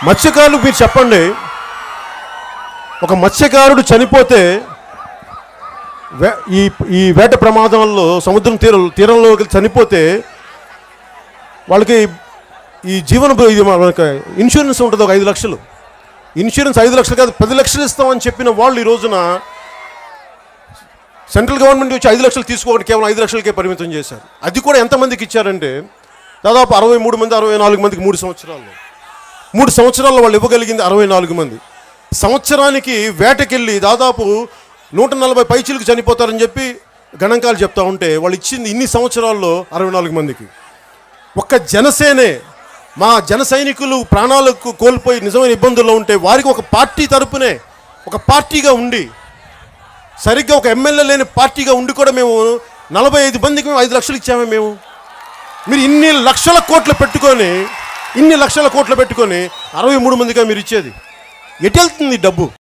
మత్స్యకారులు మీరు చెప్పండి, ఒక మత్స్యకారుడు చనిపోతే ఈ వేట ప్రమాదంలో సముద్రం తీరంలోకి చనిపోతే వాళ్ళకి ఈ జీవన మనకి ఇన్సూరెన్స్ ఉంటుంది, ఒక 5 లక్షలు ఇన్సూరెన్స్. 5 లక్షలు కాదు 10 లక్షలు ఇస్తామని చెప్పిన వాళ్ళు ఈ రోజున సెంట్రల్ గవర్నమెంట్ వచ్చి 5 లక్షలు తీసుకోవడం కేవలం 5 లక్షలకే పరిమితం చేశారు. అది కూడా ఎంతమందికి ఇచ్చారంటే దాదాపు 63 మంది 64 మందికి 3 సంవత్సరాల్లో వాళ్ళు ఇవ్వగలిగింది 64 మంది. సంవత్సరానికి వేటకెళ్ళి దాదాపు 140 పైచీలకు చనిపోతారని చెప్పి గణాంకాలు చెప్తా ఉంటే వాళ్ళు ఇచ్చింది ఇన్ని సంవత్సరాల్లో 64 మందికి. ఒక్క జనసేనే, మా జన సైనికులు ప్రాణాలకు కోల్పోయి నిజమైన ఇబ్బందుల్లో ఉంటే వారికి ఒక పార్టీ తరపునే ఒక పార్టీగా ఉండి, సరిగ్గా ఒక ఎమ్మెల్యే లేని పార్టీగా ఉండి కూడా మేము 45 మందికి మేము 5 లక్షలు ఇచ్చామే. మీరు ఇన్ని లక్షల కోట్లు పెట్టుకొని 63 మందిగా మీరు ఇచ్చేది ఎటు వెళ్తుంది డబ్బు?